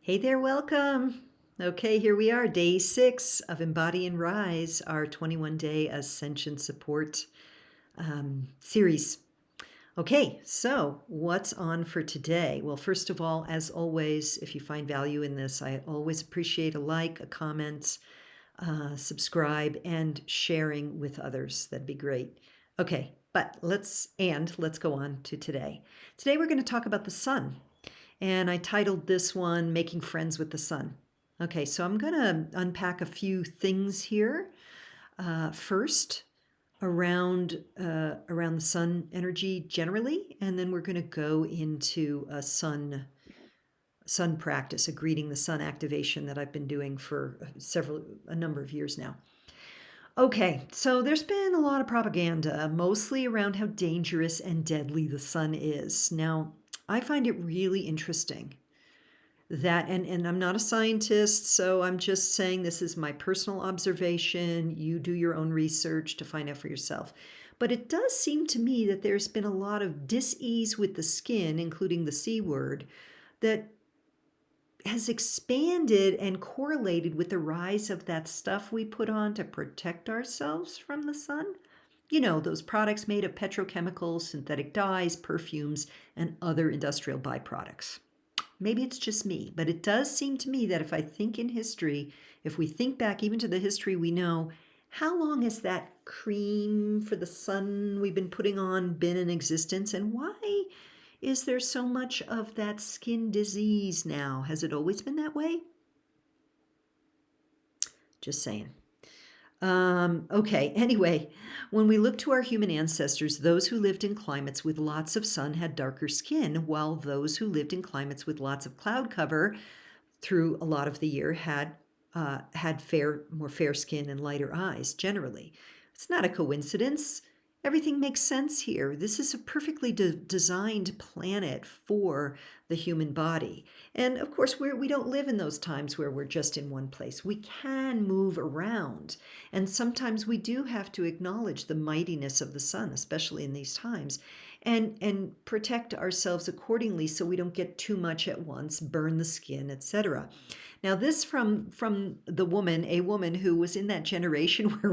Hey there, welcome. Okay, here we are, day 6 of Embody Rise, our 21-day Ascension support series. Okay, so what's on for today? Well, first of all, as always, if you find value in this, I always appreciate a like, a comment, subscribe, and sharing with others. That'd be great. Okay, but let's go on to today. Today we're going to talk about the sun. And I titled this one Making Friends with the Sun. Okay, so I'm going to unpack a few things here. First, around the sun energy generally, and then we're going to go into a sun practice, a greeting the sun activation that I've been doing for a number of years now. Okay, so there's been a lot of propaganda, mostly around how dangerous and deadly the sun is. Now, I find it really interesting that, and I'm not a scientist, so I'm just saying this is my personal observation. You do your own research to find out for yourself. But it does seem to me that there's been a lot of dis-ease with the skin, including the C word, that has expanded and correlated with the rise of that stuff we put on to protect ourselves from the sun. You know, those products made of petrochemicals, synthetic dyes, perfumes, and other industrial byproducts. Maybe it's just me, but it does seem to me that if I think in history, if we think back even to the history we know, how long has that cream for the sun we've been putting on been in existence? And why is there so much of that skin disease now? Has it always been that way? Just saying. Okay, anyway, when we look to our human ancestors, those who lived in climates with lots of sun had darker skin, while those who lived in climates with lots of cloud cover through a lot of the year had more fair skin and lighter eyes generally. It's not a coincidence. Everything makes sense here. This is a perfectly designed planet for the human body. And of course, we don't live in those times where we're just in one place. We can move around. And sometimes we do have to acknowledge the mightiness of the sun, especially in these times, and protect ourselves accordingly so we don't get too much at once, burn the skin, etc. Now, this from a woman who was in that generation where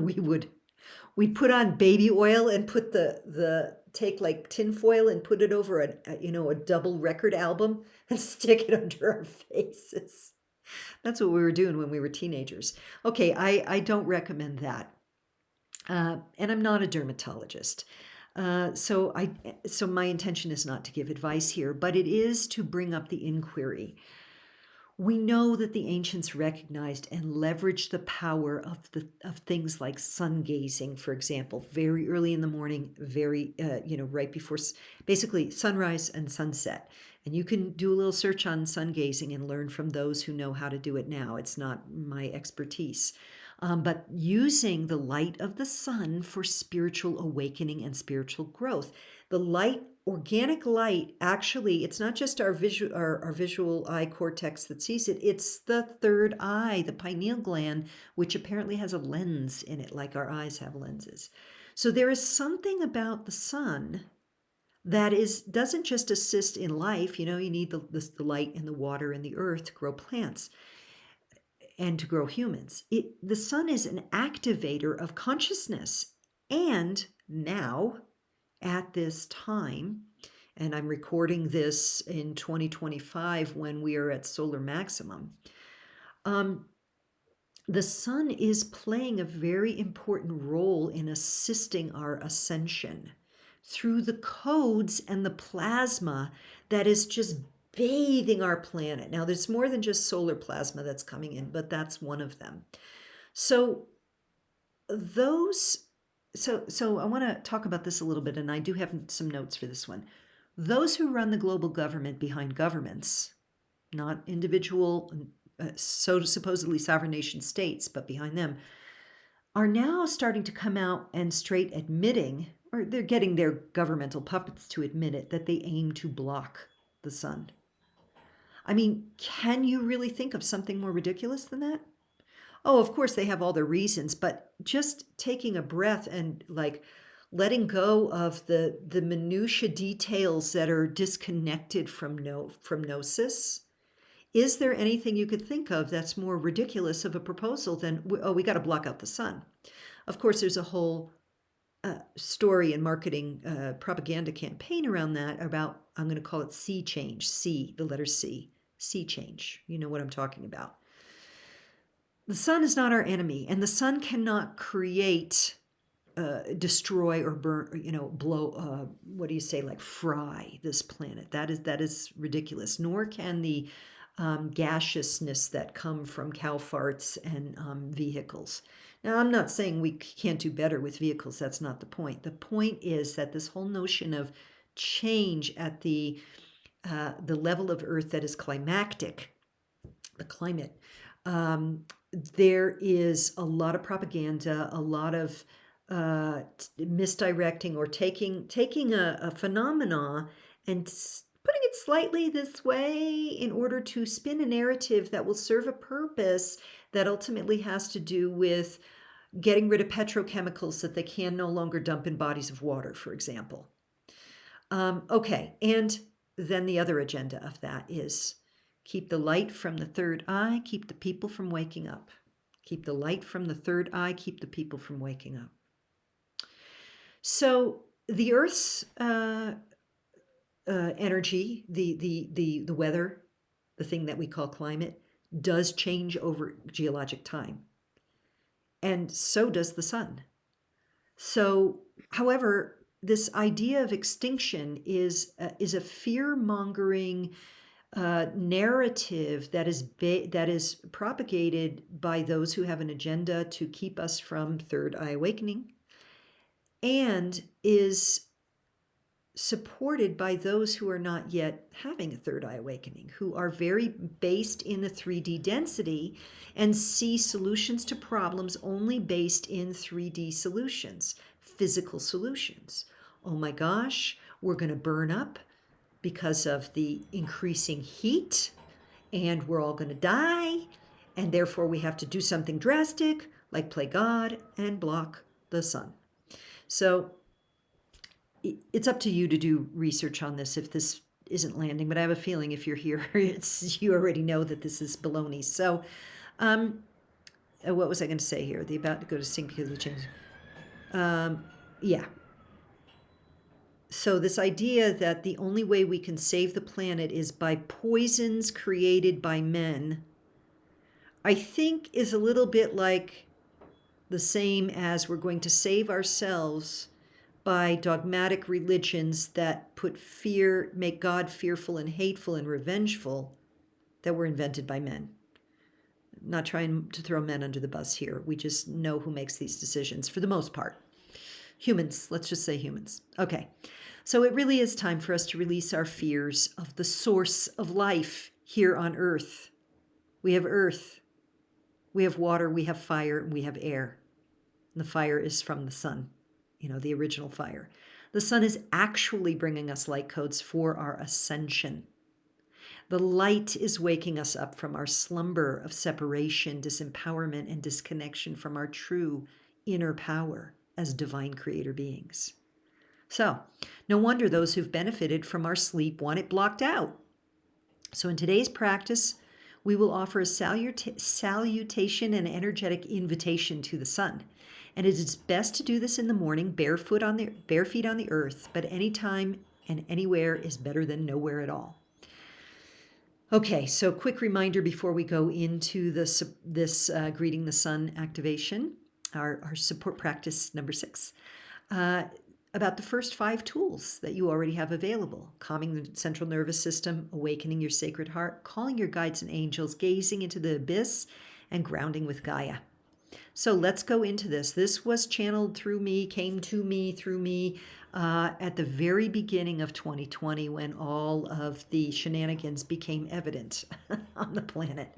we'd put on baby oil and put take like tinfoil and put it over a double record album and stick it under our faces. That's what we were doing when we were teenagers. Okay, I don't recommend that. And I'm not a dermatologist. So my intention is not to give advice here, but it is to bring up the inquiry. We know that the ancients recognized and leveraged the power of things like sun gazing, for example, very early in the morning, right before basically sunrise and sunset. And you can do a little search on sun gazing and learn from those who know how to do it now. It's not my expertise. But using the light of the sun for spiritual awakening and spiritual growth. The light, organic light, actually, it's not just our visual eye cortex that sees it, it's the third eye, the pineal gland, which apparently has a lens in it, like our eyes have lenses. So there is something about the sun that doesn't just assist in life. You need the light and the water and the earth to grow plants and to grow humans. The sun is an activator of consciousness. And now, at this time, and I'm recording this in 2025 when we are at solar maximum, the sun is playing a very important role in assisting our ascension through the codes and the plasma that is just bathing our planet. Now, there's more than just solar plasma that's coming in, but that's one of them. So I want to talk about this a little bit, and I do have some notes for this one. Those who run the global government behind governments, not individual, supposedly sovereign nation states, but behind them, are now starting to come out and straight admitting, or they're getting their governmental puppets to admit it, that they aim to block the sun. I mean, can you really think of something more ridiculous than that? Oh, of course, they have all their reasons, but just taking a breath and letting go of the minutiae details that are disconnected from gnosis Is there anything you could think of that's more ridiculous of a proposal than, oh, we got to block out the sun? Of course, there's a whole story and marketing propaganda campaign around that about, I'm going to call it sea change, C, the letter C, sea change. You know what I'm talking about. The sun is not our enemy, and the sun cannot create, destroy or burn, blow, what do you say, like fry this planet. That is ridiculous. Nor can the gaseousness that come from cow farts and vehicles. Now, I'm not saying we can't do better with vehicles. That's not the point. The point is that this whole notion of change at the level of Earth that is climactic, the climate, there is a lot of propaganda, a lot of misdirecting or taking a phenomena and putting it slightly this way in order to spin a narrative that will serve a purpose that ultimately has to do with getting rid of petrochemicals that they can no longer dump in bodies of water, for example. Okay, and then the other agenda of that is keep the light from the third eye, keep the people from waking up. Keep the light from the third eye, keep the people from waking up. So the Earth's energy, the weather, the thing that we call climate, does change over geologic time. And so does the sun. So, however, this idea of extinction is a fear-mongering narrative that is propagated by those who have an agenda to keep us from third eye awakening, and is supported by those who are not yet having a third eye awakening, who are very based in the 3D density and see solutions to problems only based in 3D solutions, physical solutions. Oh my gosh, we're going to burn up because of the increasing heat, and we're all going to die, and therefore we have to do something drastic, like play God and block the sun. So it's up to you to do research on this if this isn't landing, but I have a feeling if you're here, you already know that this is baloney. So what was I going to say here? The about to go to sink because of the change. Yeah. So this idea that the only way we can save the planet is by poisons created by men, I think is a little bit like the same as we're going to save ourselves by dogmatic religions that put fear, make God fearful and hateful and revengeful, that were invented by men. Not trying to throw men under the bus here. We just know who makes these decisions for the most part. Humans, let's just say humans. Okay, so it really is time for us to release our fears of the source of life here on Earth. We have Earth, we have water, we have fire, and we have air. And the fire is from the sun, the original fire. The sun is actually bringing us light codes for our ascension. The light is waking us up from our slumber of separation, disempowerment, and disconnection from our true inner power as divine creator beings. So, no wonder those who've benefited from our sleep want it blocked out. So in today's practice, we will offer a salutation and energetic invitation to the sun. And it is best to do this in the morning, bare feet on the earth, but anytime and anywhere is better than nowhere at all. Okay, so quick reminder before we go into this Greeting the Sun activation, our support practice number 6, about the first 5 tools that you already have available: calming the central nervous system, awakening your sacred heart, calling your guides and angels, gazing into the abyss, and grounding with Gaia. So let's go into this. This was channeled through me, came to me through me at the very beginning of 2020 when all of the shenanigans became evident on the planet.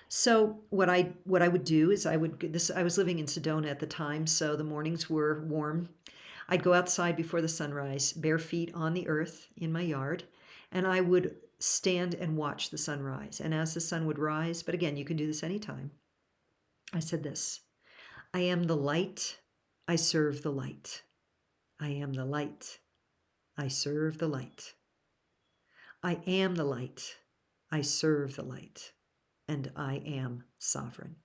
So what I would do is I was living in Sedona at the time, so the mornings were warm. I'd go outside before the sunrise, bare feet on the earth in my yard, and I would stand and watch the sunrise. And as the sun would rise, but again, you can do this anytime, I said this: I am the light, I serve the light. I am the light, I serve the light. I am the light, I serve the light, and I am sovereign.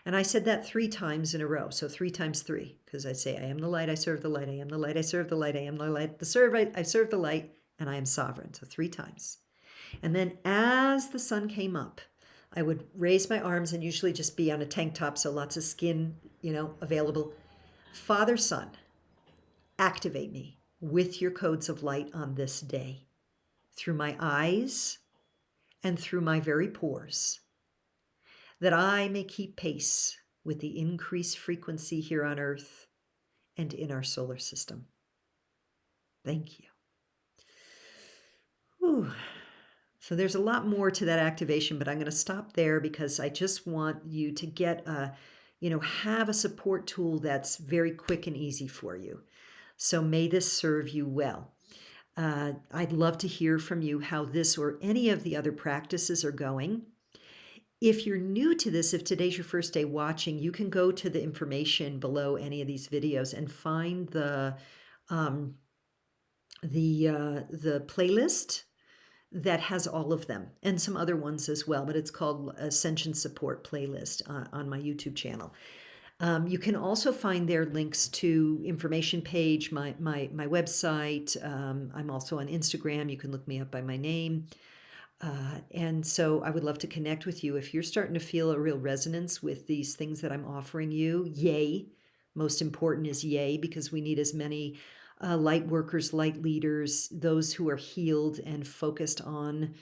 And I said that 3 times in a row. So 3 times 3, because I say, I am the light, I serve the light, I am the light, I serve the light, I am the light, I serve the light, and I am sovereign. So 3 times. And then as the sun came up, I would raise my arms and usually just be on a tank top, so lots of skin, available. Father, Son, activate me with your codes of light on this day, through my eyes and through my very pores, that I may keep pace with the increased frequency here on Earth and in our solar system. Thank you. Whew. So there's a lot more to that activation, but I'm going to stop there because I just want you to get have a support tool that's very quick and easy for you. So may this serve you well. I'd love to hear from you how this or any of the other practices are going. If you're new to this, if today's your first day watching, you can go to the information below any of these videos and find the playlist that has all of them and some other ones as well, but it's called Ascension Support Playlist on my YouTube channel. You can also find their links to information page, my website. I'm also on Instagram. You can look me up by my name. And so I would love to connect with you. If you're starting to feel a real resonance with these things that I'm offering you, yay. Most important is yay, because we need as many light workers, light leaders, those who are healed and focused on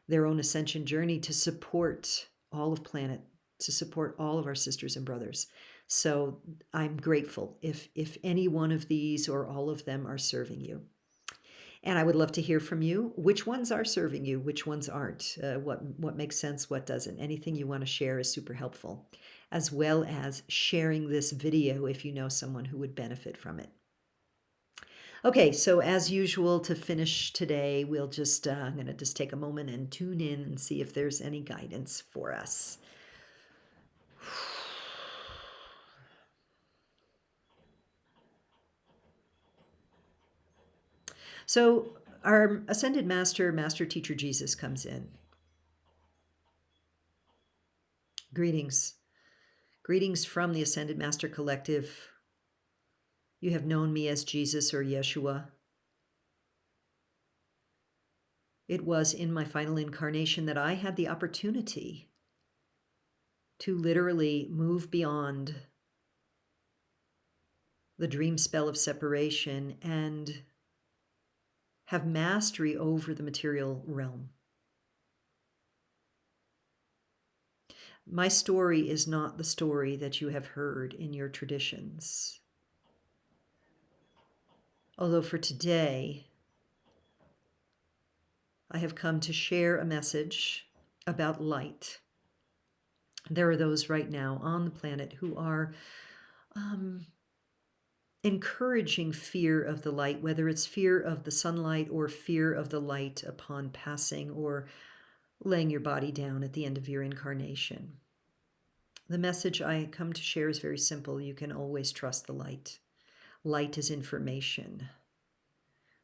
their own ascension journey to support all of planet, to support all of our sisters and brothers. So I'm grateful if any one of these or all of them are serving you. And I would love to hear from you. Which ones are serving you? Which ones aren't? What makes sense? What doesn't? Anything you want to share is super helpful, as well as sharing this video if you know someone who would benefit from it. Okay, so as usual, to finish today, we'll just I'm going to just take a moment and tune in and see if there's any guidance for us. So our ascended master teacher Jesus comes in. Greetings. Greetings from the Ascended Master Collective. You have known me as Jesus or Yeshua. It was in my final incarnation that I had the opportunity to literally move beyond the dream spell of separation and have mastery over the material realm. My story is not the story that you have heard in your traditions. Although for today, I have come to share a message about light. There are those right now on the planet who are encouraging fear of the light, whether it's fear of the sunlight or fear of the light upon passing or laying your body down at the end of your incarnation. The message I come to share is very simple. You can always trust the light. Light is information.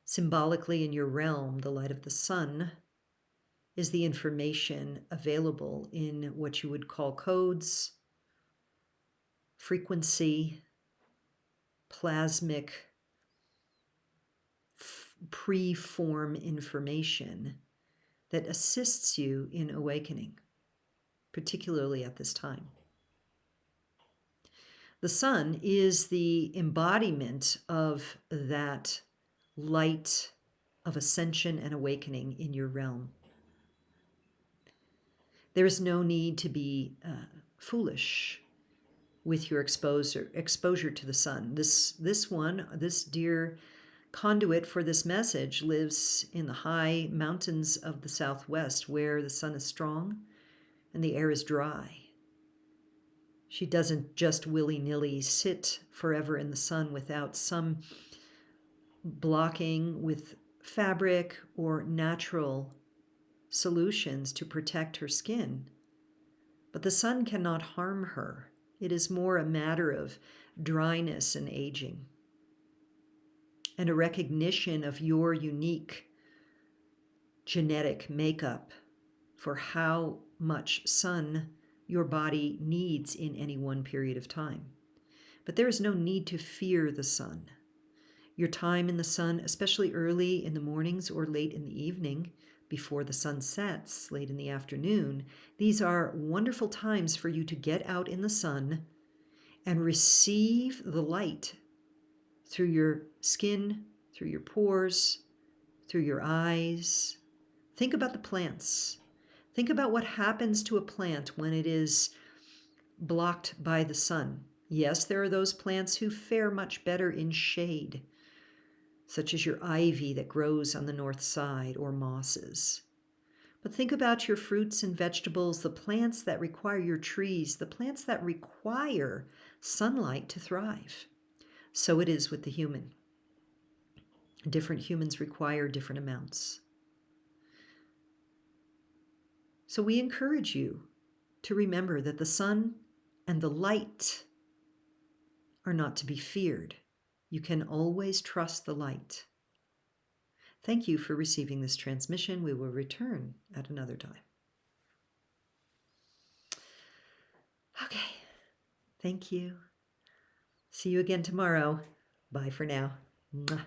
Symbolically, in your realm, the light of the sun is the information available in what you would call codes, frequency, plasmic, pre-form information that assists you in awakening, particularly at this time. The sun is the embodiment of that light of ascension and awakening in your realm. There is no need to be foolish with your exposure to the sun. This dear conduit for this message lives in the high mountains of the Southwest, where the sun is strong and the air is dry. She doesn't just willy-nilly sit forever in the sun without some blocking with fabric or natural solutions to protect her skin. But the sun cannot harm her. It is more a matter of dryness and aging, and a recognition of your unique genetic makeup for how much sun your body needs in any one period of time. But there is no need to fear the sun. Your time in the sun, especially early in the mornings or late in the evening, before the sun sets, late in the afternoon, these are wonderful times for you to get out in the sun and receive the light through your skin, through your pores, through your eyes. Think about the plants. Think about what happens to a plant when it is blocked by the sun. Yes, there are those plants who fare much better in shade, such as your ivy that grows on the north side or mosses. But think about your fruits and vegetables, the plants that require your trees, the plants that require sunlight to thrive. So it is with the human. Different humans require different amounts. So we encourage you to remember that the sun and the light are not to be feared. You can always trust the light. Thank you for receiving this transmission. We will return at another time. Okay. Thank you. See you again tomorrow. Bye for now. Mwah.